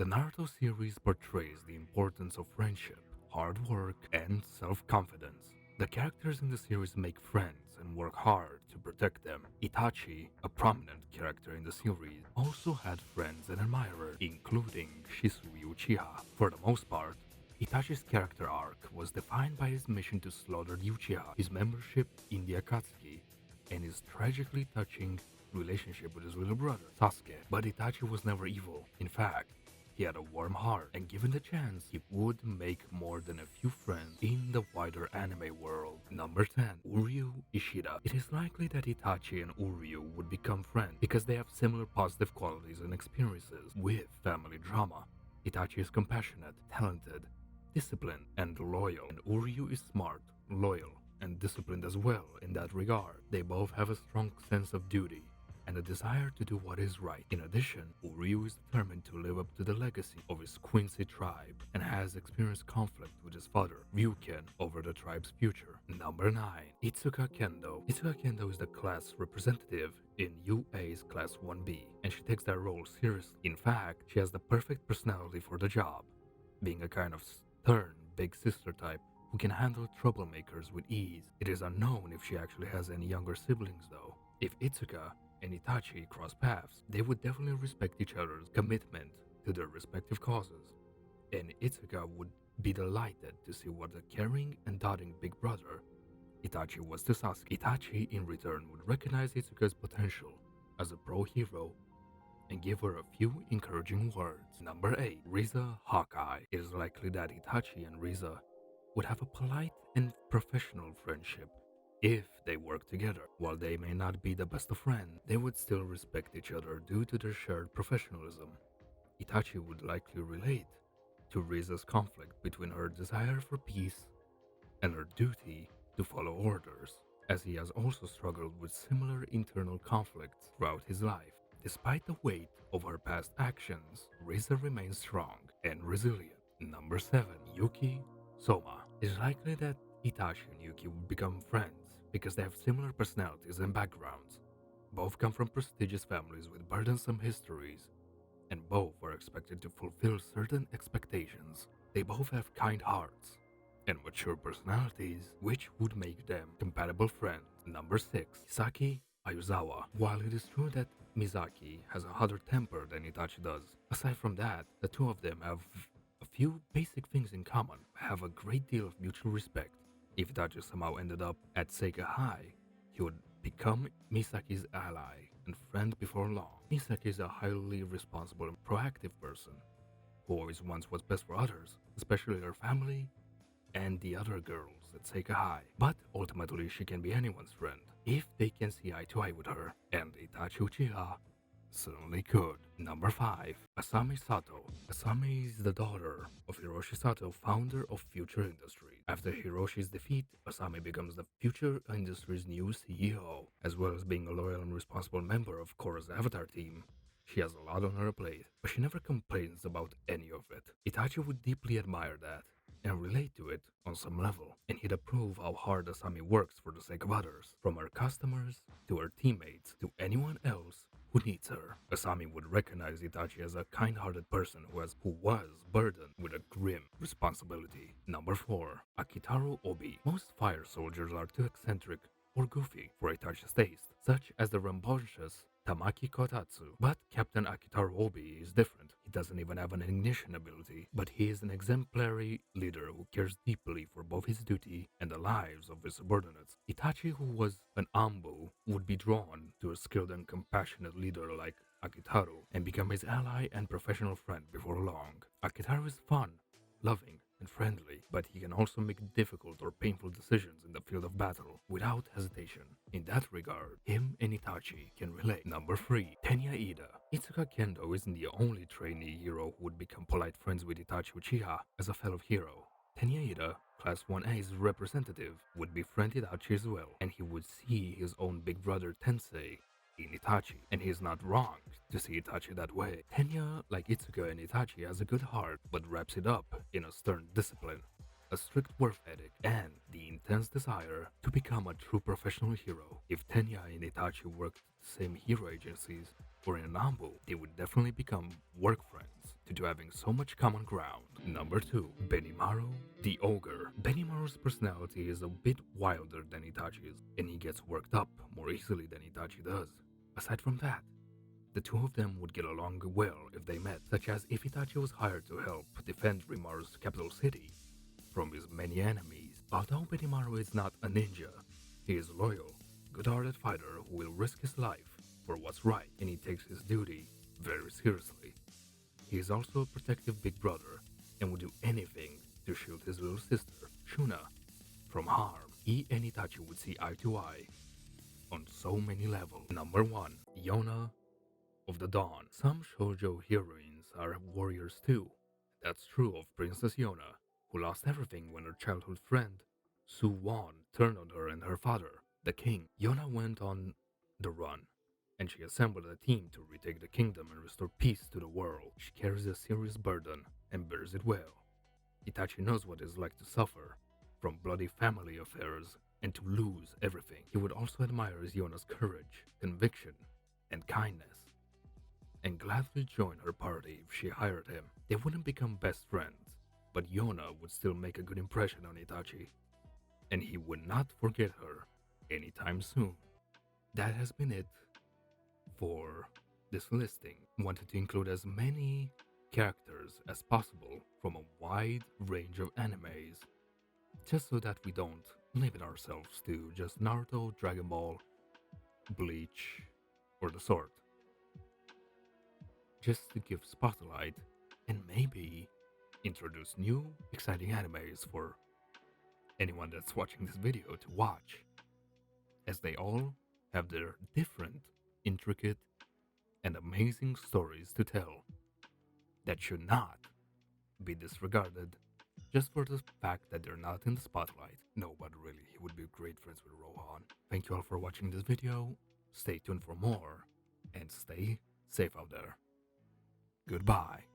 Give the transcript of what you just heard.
The Naruto series portrays the importance of friendship, hard work, and self-confidence. The characters in the series make friends and work hard to protect them. Itachi, a prominent character in the series, also had friends and admirers, including Shisui Uchiha. For the most part, Itachi's character arc was defined by his mission to slaughter the Uchiha, his membership in the Akatsuki, and his tragically touching relationship with his little brother, Sasuke. But Itachi was never evil. In fact, he had a warm heart, and given the chance, he would make more than a few friends in the wider anime world. Number 10. URIU Ishida. It is likely that Itachi and URIU would become friends because they have similar positive qualities and experiences with family drama. Itachi is compassionate, talented, disciplined, and loyal, and URIU is smart, loyal, and disciplined as well in that regard. They both have a strong sense of duty and a desire to do what is right. In addition, URIU is determined to live up to the legacy of his Quincy tribe and has experienced conflict with his father, Ryuken, over the tribe's future. Number 9. Itsuka Kendo. Itsuka Kendo is the class representative in UA's Class 1B, and she takes that role seriously. In fact, she has the perfect personality for the job, being a kind of stern, big sister type who can handle troublemakers with ease. It is unknown if she actually has any younger siblings though. If Itsuka and Itachi cross paths, they would definitely respect each other's commitment to their respective causes, and Itsuka would be delighted to see what a caring and doting big brother Itachi was to Sasuke. Itachi in return would recognize Itsuka's potential as a pro hero and give her a few encouraging words. Number 8. Risa Hawkeye. It is likely that Itachi and Risa would have a polite and professional friendship if they work together. While they may not be the best of friends, they would still respect each other due to their shared professionalism. Itachi would likely relate to Risa's conflict between her desire for peace and her duty to follow orders, as he has also struggled with similar internal conflicts throughout his life. Despite the weight of her past actions, Risa remains strong and resilient. Number 7. Yuki Soma. It is likely that Itachi and Yuki would become friends because they have similar personalities and backgrounds. Both come from prestigious families with burdensome histories, and both are expected to fulfill certain expectations. They both have kind hearts and mature personalities, which would make them compatible friends. Number 6. Saki Ayuzawa. While it is true that Mizaki has a hotter temper than Itachi does, aside from that, the two of them have a few basic things in common, have a great deal of mutual respect. If Itachi somehow ended up at Seika High, he would become Misaki's ally and friend before long. Misaki is a highly responsible and proactive person who always wants what's best for others, especially her family and the other girls at Seika High. But ultimately she can be anyone's friend if they can see eye to eye with her, and Itachi Uchiha certainly could. Number 5. Asami Sato. Asami is the daughter of Hiroshi Sato, founder of Future Industries. After Hiroshi's defeat, Asami becomes the Future Industries' new CEO. As well as being a loyal and responsible member of Korra's Avatar team, she has a lot on her plate, but she never complains about any of it. Itachi would deeply admire that and relate to it on some level, and he'd approve how hard Asami works for the sake of others, from her customers to her teammates to anyone else who needs her. Asami would recognize Itachi as a kind-hearted person who was burdened with a grim responsibility. Number 4. Akitaru Obi. Most fire soldiers are too eccentric or goofy for Itachi's taste, such as the rambunctious Tamaki Kotatsu. But Captain Akitaru Obi is different. He doesn't even have an ignition ability, but he is an exemplary leader who cares deeply for both his duty and the lives of his subordinates. Itachi, who was an Ambu, would be drawn to a skilled and compassionate leader like Akitaru and become his ally and professional friend before long. Akitaru is fun, loving, and friendly, but he can also make difficult or painful decisions in the field of battle without hesitation. In that regard, him and Itachi can relate. Number 3. Tanya Ida. Itsuka Kendo isn't the only trainee hero who would become polite friends with Itachi Uchiha as a fellow hero. Tanya Ida, Class 1A's representative, would befriend Itachi as well, and he would see his own big brother Tensei in Itachi, and he's not wrong to see Itachi that way. Tenya, like Itsuka and Itachi, has a good heart, but wraps it up in a stern discipline, a strict work ethic, and the intense desire to become a true professional hero. If Tenya and Itachi worked at the same hero agencies or in an Ambu, they would definitely become work friends. to having so much common ground. Number 2. Benimaru, the Ogre. Benimaru's personality is a bit wilder than Itachi's, and he gets worked up more easily than Itachi does. Aside from that, the two of them would get along well if they met, such as if Itachi was hired to help defend Rimaru's capital city from his many enemies. Although Benimaru is not a ninja, he is a loyal, good-hearted fighter who will risk his life for what's right, and he takes his duty very seriously. He is also a protective big brother and would do anything to shield his little sister, Shuna, from harm. He and Itachi would see eye to eye on so many levels. Number 1. Yona of the Dawn. Some shoujo heroines are warriors too. That's true of Princess Yona, who lost everything when her childhood friend, Su Wan, turned on her and her father, the king. Yona went on the run, and she assembled a team to retake the kingdom and restore peace to the world. She carries a serious burden and bears it well. Itachi knows what it's like to suffer from bloody family affairs and to lose everything. He would also admire Yona's courage, conviction, and kindness, and gladly join her party if she hired him. They wouldn't become best friends, but Yona would still make a good impression on Itachi, and he would not forget her anytime soon. That has been it for this listing. Wanted to include as many characters as possible from a wide range of animes, just so that we don't limit ourselves to just Naruto, Dragon Ball, Bleach, or the sort. Just to give spotlight and maybe introduce new exciting animes for anyone that's watching this video to watch, as they all have their different, intricate, and amazing stories to tell that should not be disregarded just for the fact that they're not in the spotlight. No, but really, he would be great friends with Rohan. Thank you all for watching this video. Stay tuned for more, and stay safe out there. Goodbye.